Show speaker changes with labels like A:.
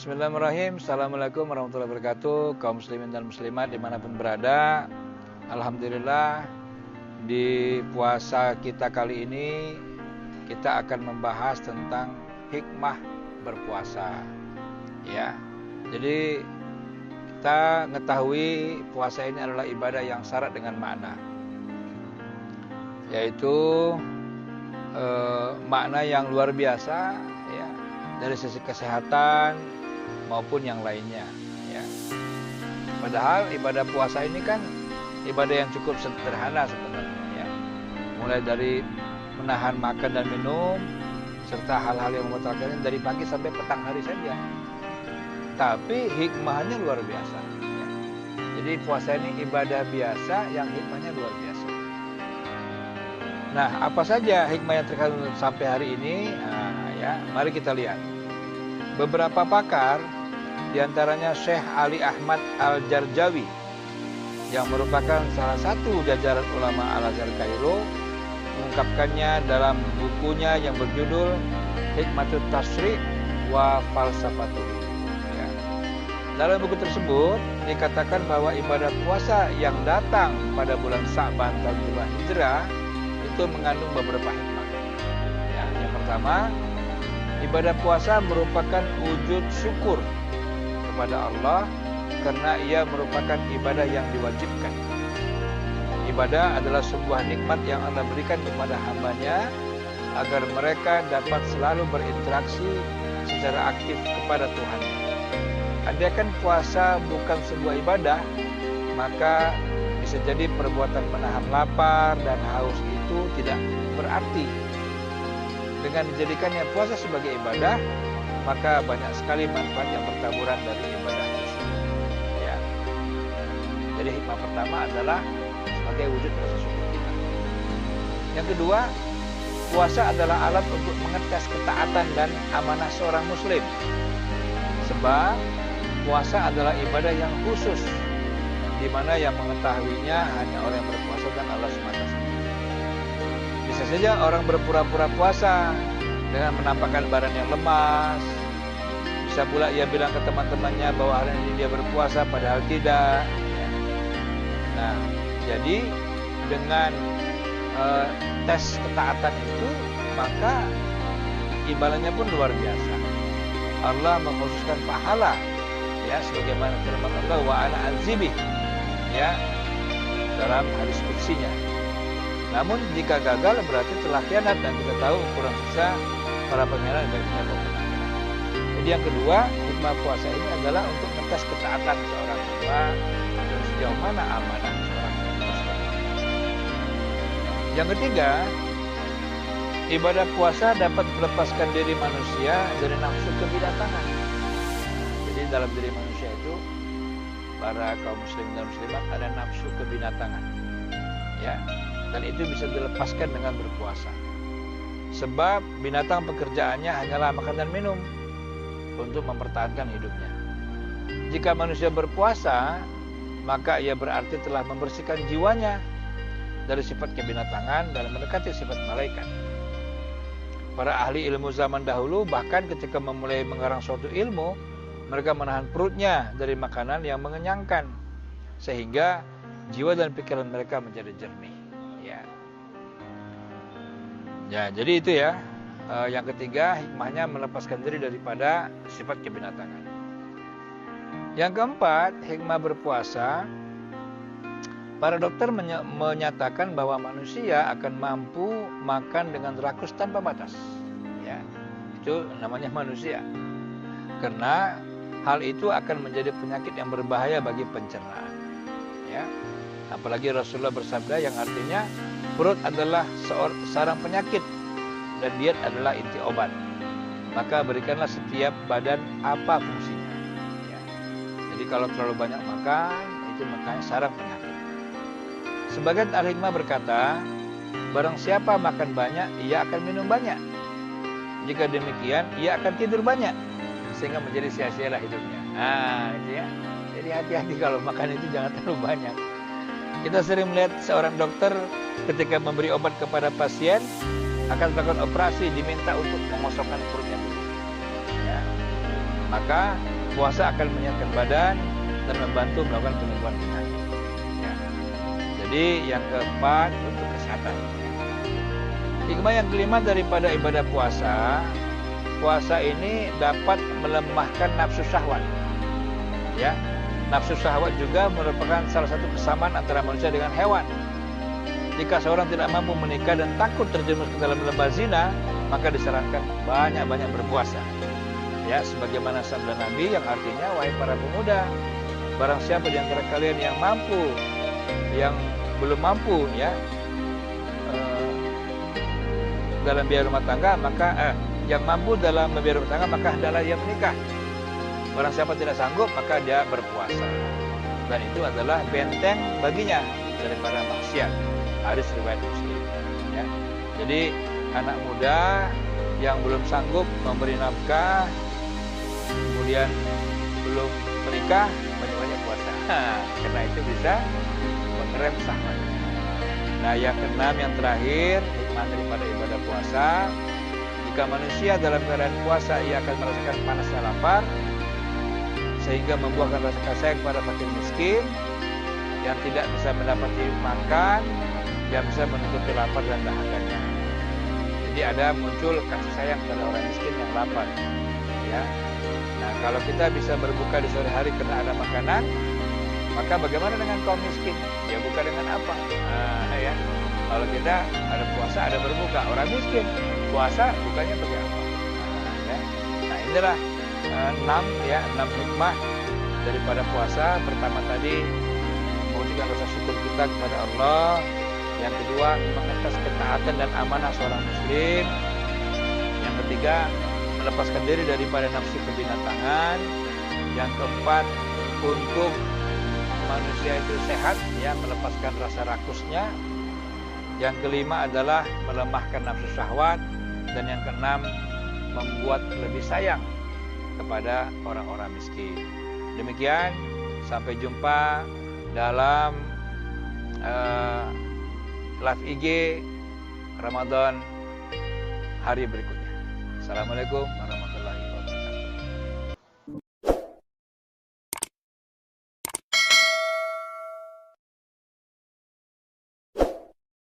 A: Bismillahirrahmanirrahim. Assalamualaikum warahmatullahi wabarakatuh. Kaum muslimin dan muslimat dimanapun berada, alhamdulillah di puasa kita kali ini kita akan membahas tentang hikmah berpuasa. Ya, jadi kita mengetahui puasa ini adalah ibadah yang syarat dengan makna, yaitu makna yang luar biasa, ya, dari sisi kesehatan maupun yang lainnya, ya. Padahal ibadah puasa ini kan ibadah yang cukup sederhana sebenarnya, ya. Mulai dari menahan makan dan minum serta hal-hal yang membatalkannya dari pagi sampai petang hari saja. Tapi hikmahnya luar biasa, ya. Jadi puasa ini ibadah biasa yang hikmahnya luar biasa. Nah, apa saja hikmah yang terkandung sampai hari ini? Ya, mari kita lihat. Beberapa pakar, diantaranya Syekh Ali Ahmad Al-Jarjawi, yang merupakan salah satu jajaran ulama Al-Azhar Kairo, mengungkapkannya dalam bukunya yang berjudul Hikmatut Tasyri' wa Falsafatuh. Ya. Dalam buku tersebut dikatakan bahwa ibadah puasa yang datang pada bulan Sa'ban tahun 5 Hijrah itu mengandung beberapa hikmah. Ya, yang pertama, ibadah puasa merupakan wujud syukur kepada Allah karena ia merupakan ibadah yang diwajibkan. Ibadah adalah sebuah nikmat yang Allah berikan kepada hamba-Nya agar mereka dapat selalu berinteraksi secara aktif kepada Tuhan. Andaikan puasa bukan sebuah ibadah, maka bisa jadi perbuatan menahan lapar dan haus itu tidak berarti. Dengan dijadikannya puasa sebagai ibadah, maka banyak sekali manfaat yang bertaburan dari ibadah tersebut. Ya. Jadi hikmah pertama adalah sebagai wujud rasa syukur kita. Yang kedua, puasa adalah alat untuk mengetes ketaatan dan amanah seorang muslim. Sebab puasa adalah ibadah yang khusus, di mana yang mengetahuinya hanya orang yang berpuasa dan Allah semata. Bisa saja orang berpura-pura puasa dengan menampakkan badan yang lemas. Bisa pula ia bilang ke teman-temannya bahwa hari ini dia berpuasa padahal tidak. Nah, jadi dengan tes ketaatan itu, maka ibadahnya pun luar biasa. Allah mengkhususkan pahala, ya, sebagaimana firman Allah, wa ana azibih, ya, dalam hadis qudsiynya. Namun jika gagal berarti telah khianat, dan kita tahu ukuran sisa para pengkhianat baiknya pemenang. Jadi yang kedua, hikmah puasa ini adalah untuk mengetes ketaatan seorang hamba dan sejauh mana amanah seorang muslim. Yang ketiga, ibadah puasa dapat melepaskan diri manusia dari nafsu kebinatangan. Jadi dalam diri manusia itu, para kaum muslim dan muslimat, ada nafsu kebinatangan, ya. Dan itu bisa dilepaskan dengan berpuasa. Sebab binatang pekerjaannya hanyalah makan dan minum untuk mempertahankan hidupnya. Jika manusia berpuasa, maka ia berarti telah membersihkan jiwanya dari sifat kebinatangan dan mendekati sifat malaikat. Para ahli ilmu zaman dahulu bahkan ketika memulai mengarang suatu ilmu, mereka menahan perutnya dari makanan yang mengenyangkan, sehingga jiwa dan pikiran mereka menjadi jernih. Ya, jadi itu ya. Yang ketiga, hikmahnya melepaskan diri daripada sifat kebinatangan. Yang keempat, hikmah berpuasa. Para dokter menyatakan bahwa manusia akan mampu makan dengan rakus tanpa batas. Ya, itu namanya manusia. Karena hal itu akan menjadi penyakit yang berbahaya bagi pencernaan. Ya, apalagi Rasulullah bersabda yang artinya perut adalah sarang penyakit dan diet adalah inti obat. Maka berikanlah setiap badan apa fungsinya. Ya. Jadi kalau terlalu banyak makan, itu makanya sarang penyakit. Sebagian al-hikmah berkata, barang siapa makan banyak, ia akan minum banyak. Jika demikian, ia akan tidur banyak, sehingga menjadi sia-sialah hidupnya. Nah, itu ya. Jadi hati-hati kalau makan itu jangan terlalu banyak. Kita sering melihat seorang dokter ketika memberi obat kepada pasien akan melakukan operasi diminta untuk mengosongkan perutnya dulu. Ya. maka puasa akan menyehatkan badan dan membantu melakukan penyembuhan penyakit. Ya. Jadi yang keempat untuk kesehatan. Hikmah yang kelima daripada ibadah puasa, puasa ini dapat melemahkan nafsu syahwat. Ya, nafsu syahwat juga merupakan salah satu kesamaan antara manusia dengan hewan. Jika seorang tidak mampu menikah dan takut terjerumus ke dalam lembah zina, maka disarankan banyak-banyak berpuasa. Ya, sebagaimana sabda Nabi yang artinya, wahai para pemuda, barang siapa di antara kalian yang mampu, yang belum mampu, ya, dalam biaya rumah tangga, maka yang mampu dalam biaya rumah tangga, maka hendaklah ia menikah. Barang siapa tidak sanggup, maka dia berpuasa. Dan itu adalah benteng baginya daripada maksiat. Hadis riwayat Muslim. Ya. Jadi anak muda yang belum sanggup memberi nafkah, kemudian belum menikah, banyak-banyak puasa. Karena itu bisa mengerem syahwatnya. Nah, yang keenam, yang terakhir, hikmah daripada ibadah puasa. Jika manusia dalam keadaan puasa, ia akan merasakan panasnya lapar, sehingga membuahkan rasa kasih kepada fakir miskin yang tidak bisa mendapati makan, yang bisa menutupi lapar dan dahaganya. Jadi ada muncul kasih sayang kepada orang miskin yang lapar. Ya. Nah, kalau kita bisa berbuka di sore hari karena ada makanan, maka bagaimana dengan kaum miskin? Ya buka dengan apa? Ya. Kalau kita ada puasa, ada berbuka. Orang miskin puasa, bukanya pakai apa? Ya. Nah, inilah 6 hikmah daripada puasa. Pertama tadi, mewujudkan rasa syukur kita kepada Allah. Yang kedua, mengatas ketaatan dan amanah seorang muslim. Yang ketiga, melepaskan diri daripada nafsu kebinatangan. Yang keempat, untuk manusia itu sehat, ya, melepaskan rasa rakusnya. Yang kelima adalah melemahkan nafsu syahwat. Dan yang keenam, membuat lebih sayang kepada orang-orang miskin. Demikian, sampai jumpa dalam live IG Ramadan hari berikutnya. Assalamualaikum warahmatullahi wabarakatuh.